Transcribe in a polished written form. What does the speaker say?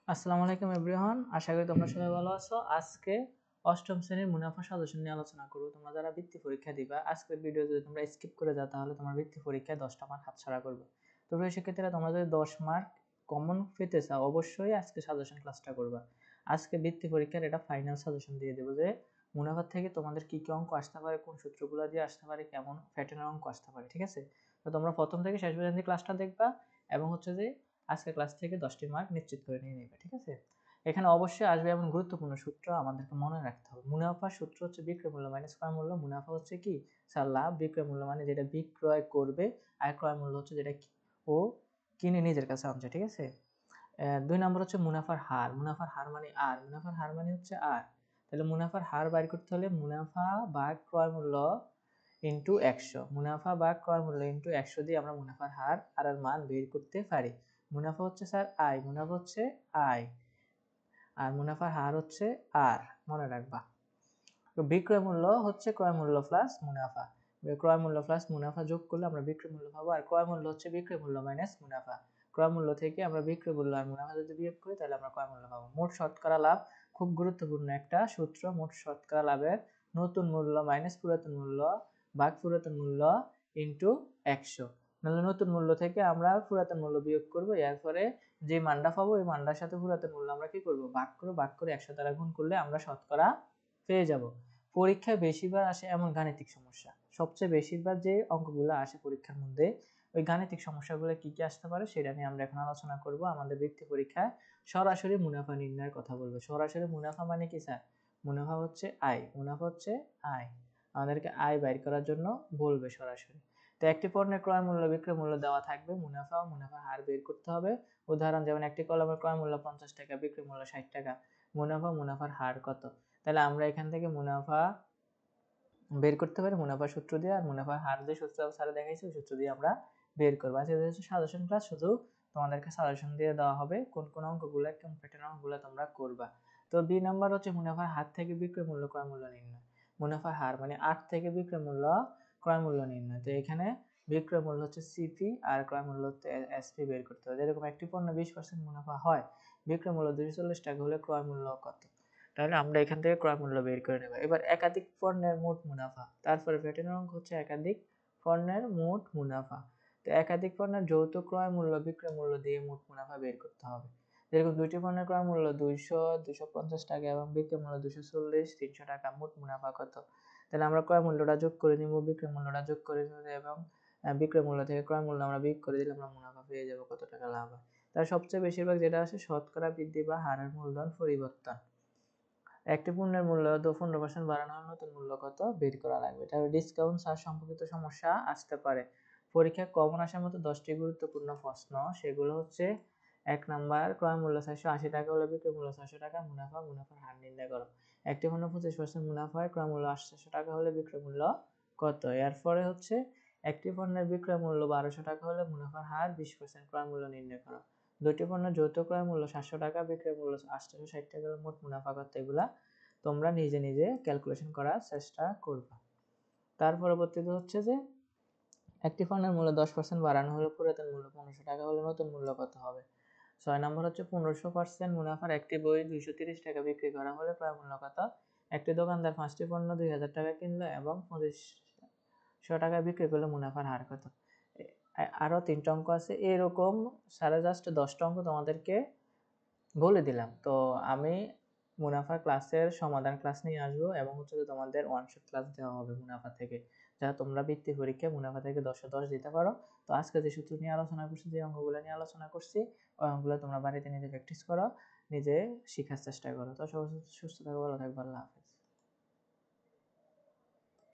আসসালামু আলাইকুম এভরিওয়ান, আশা করি তোমরা সবাই ভালো আছো। আজকে অষ্টম শ্রেণীর মুনাফা সাজেশন নিয়ে আলোচনা করব। তোমরা যারা বৃত্তি পরীক্ষা দিবা, আজকের ভিডিও যদি তোমরা স্কিপ করে যাও তাহলে তোমার বৃত্তি পরীক্ষায় 10টা মার্ক হাতছাড়া করবে। তো প্রিয় শিক্ষার্থীরা, তোমরা যদি 10 মার্ক কমন পেতে চাও অবশ্যই আজকে সাজেশন ক্লাসটা করবা। আজকে বৃত্তি পরীক্ষার এটা ফাইনাল সাজেশন দিয়ে দেবো যে মুনাফা থেকে তোমাদের কি কি অঙ্ক আসতে পারে, কোন সূত্রগুলো দিয়ে আসতে পারে, কেমন প্যাটার্নের অঙ্ক আসতে পারে। ঠিক আছে, তো তোমরা প্রথম থেকে শেষ পর্যন্ত ক্লাসটা দেখবা এবং হচ্ছে যে আজকে ক্লাস থেকে 10টি মার্ক নিশ্চিত করে নিয়ে নেবে। ঠিক আছে, এখানে অবশ্যই আসবে এমন গুরুত্বপূর্ণ সূত্র আমাদেরকে মনে রাখতে হবে। মুনাফার সূত্র হচ্ছে বিক্রয় মূল্য মাইনাস ক্রয় মূল্য। মুনাফা হচ্ছে কি স্যার লাভ, বিক্রয় মূল্য মানে যেটা বিক্রয় করবে, আর ক্রয় মূল্য হচ্ছে যেটা ও কিনে নিজের কাছে আনছে। ঠিক আছে, 2 নম্বর হচ্ছে মুনাফার হার। মুনাফার হার মানে আর, মুনাফার হার মানে হচ্ছে আর। তাহলে মুনাফার হার বাইর করতে হলে মুনাফা ভাগ ক্রয় মূল্য ইন্টু 100, মুনাফা বা ক্রয় মূল্য ইন্টু 100 দিয়ে আমরা মুনাফার হার আর এর মান বের করতে পারি। মুনাফা হচ্ছে স্যার আয়, মুনাফা হচ্ছে আয়, আর মুনাফার হার হচ্ছে আর, মনে রাখবা। তো বিক্রয় মূল্য হচ্ছে ক্রয় মূল্য প্লাস মুনাফা, ক্রয় মূল্য প্লাস মুনাফা যোগ করলে আমরা বিক্রয় মূল্য পাবো। আর ক্রয় মূল্য হচ্ছে বিক্রয় মূল্য মাইনাস মুনাফা। ক্রয় মূল্য থেকে আমরা বিক্রয় মূল্য আর মুনাফা যদি বিয়োগ করি তাহলে আমরা ক্রয় মূল্য পাবো। মোট শতকরা লাভ খুব গুরুত্বপূর্ণ একটা সূত্র। মোট শতকরা লাভের নতুন মূল্য মাইনাস পুরাতন মূল্য ভাগ পুরাতন মূল্য ইন্টু 100। নাহলে নতুন মূল্য থেকে আমরা পুরাতন মূল্য বিয়োগ করবো, এরপরে যে মানটা পাবো এই মানটার সাথে পুরাতন মূল্য আমরা কি করবো, ভাগ করবো, ভাগ করে 100 দ্বারা গুণ করলে আমরা শতকরা পেয়ে যাব। পরীক্ষায় বেশিরভাগ আসে এমন গাণিতিক সমস্যা, সবচেয়ে বেশিরভাগ যে অঙ্কগুলো আসে পরীক্ষার মধ্যে ওই গাণিতিক সমস্যাগুলো কি কি আসতে পারে সেটা নিয়ে আমরা এখন আলোচনা করব। আমাদের বৃত্তি পরীক্ষায় সরাসরি মুনাফা নির্ণয়ের কথা বলবো। সরাসরি মুনাফা মানে কি স্যার? মুনাফা হচ্ছে আয়, মুনাফা হচ্ছে আয়, আমাদেরকে আয় বাইর করার জন্য বলবে সরাসরি। তো একটি পণ্যের ক্রয় মূল্য বিক্রয় মূল্য দেওয়া থাকবে, মুনাফা ও মুনাফার হার বের করতে হবে। উদাহরণ যেমন একটি কলমের ক্রয় মূল্য 50 টাকা, বিক্রয় মূল্য 60 টাকা, মুনাফা মুনাফার হার কত। তাহলে আমরা এখান থেকে মুনাফা বের করতে পারি মুনাফা সূত্র দিয়ে, আর মুনাফার হার যে সূত্র স্যার দেখাইছে ওই সূত্র দিয়ে আমরা বের করবো। আজকে হচ্ছে সাজেশন ক্লাস, শুধু তোমাদেরকে সাজেশন দিয়ে দেওয়া হবে কোন কোন অঙ্কগুলো কোন প্যাটার্ন অঙ্কগুলো তোমরা করবা। তো 2 নাম্বার হচ্ছে মুনাফার হার থেকে বিক্রয় মূল্য ক্রয় মূল্য নির্ণয়। মুনাফার হার মানে 8 থেকে বিক্রয় মূল্য ক্রয় মূল্য নির্ণয়। তো এখানে বিক্রয় মূল্য হচ্ছে সিপি আর ক্রয় মূল্য হচ্ছে এসপি বের করতে হবে। এরকম একটি পণ্য 20% মুনাফা হয়, বিক্রয় মূল্য 240 টাকা হলে ক্রয় মূল্য কত। তাহলে আমরা এখান থেকে ক্রয় মূল্য বের করে নেব। এবার একাধিক পণ্যের মোট মুনাফা, তারপরে প্যাটার্নের অঙ্ক হচ্ছে একাধিক পণ্যের মোট মুনাফা। তো একাধিক পণ্যের যৌথ ক্রয় মূল্য বিক্রয় মূল্য দিয়ে মোট মুনাফা বের করতে হবে। যেরকম দুইটি পণ্যের ক্রয় মূল্য 200, 250 টাকা এবং বিক্রয় মূল্য 240, 300 টাকা, মোট মুনাফা কত। তাহলে আমরা ক্রয় মূল্যটা যোগ করে নিব, বিক্রয় মূল্যটা যোগ করে নিব এবং বিক্রয় মূল্য থেকে ক্রয় মূল্য আমরা বিয়োগ করে দিলে আমরা মুনাফা পেয়ে যাব, কত টাকা লাভ হয়। তার সবচেয়ে বেশিরভাগ যেটা আসে শতকরা বৃদ্ধি বা হারের মূলধন পরিবর্তন। একটি পণ্যের মূল্য 15% বাড়ানো হলে নতুন মূল্য কত বের করা লাগবে। তাহলে ডিসকাউন্ট ছাড় সম্পর্কিত সমস্যা আসতে পারে। পরীক্ষায় কমন আসার মতো 10টি গুরুত্বপূর্ণ প্রশ্ন, সেগুলো হচ্ছে 1 নাম্বার, ক্রয় মূল্য 480 টাকা হলে বিক্রয় মূল্য 600 টাকা, মুনাফা মুনাফার হার নির্ণয় করো। একটি পণ্য 25% মুনাফা হয়, ক্রয় মূল্য 800 টাকা হলে বিক্রয় মূল্য কত। এরপরে হচ্ছে একটি পণ্যের বিক্রয় মূল্য 1200 টাকা হলে মুনাফার হার 20%, ক্রয় মূল্য নির্ণয় করো। দুটি পণ্যের যৌথ ক্রয় মূল্য 700 টাকা, বিক্রয় মূল্য 860 টাকা, মোট মুনাফা কত। এগুলা তোমরা নিজে নিজে ক্যালকুলেশন করার চেষ্টা করবা। তার পরবর্তীতে হচ্ছে যে একটি পণ্যের মূল্য 10% বাড়ানো হলে পুরাতন মূল্য 1500 টাকা হলে নতুন মূল্য কত হবে। 6 নম্বর হচ্ছে 15% মুনাফার একটি বই 230 টাকা বিক্রি করা হলে ক্রয় মূল্য কত। একটি দোকানদার 5টি পণ্য 2000 টাকা কিনলো এবং 2500 টাকা বিক্রি করলে মুনাফার হার কত। আরো 3টা অঙ্ক আছে এরকম, সারা জাস্ট 10টা অঙ্ক তোমাদেরকে বলে দিলাম। তো আমি মুনাফা ক্লাসের সমাধান ক্লাস নিয়ে আসবো এবং হচ্ছে তোমাদের ওয়ান শট ক্লাস দেওয়া হবে মুনাফা থেকে, যাতে তোমরা বৃত্তি পরীক্ষায় মুনাফা থেকে 10এ 10 দিতে পারো। তো আজকে যে সূত্র নিয়ে আলোচনা করছি, যে অঙ্কগুলো নিয়ে আলোচনা করছি, ওই অঙ্কগুলো তোমরা বাড়িতে নিজে প্র্যাকটিস করো, নিজে শেখার চেষ্টা করো। তো সবাই সুস্থ থাকো, ভালো থাকবে, আল্লাহ হাফেজ।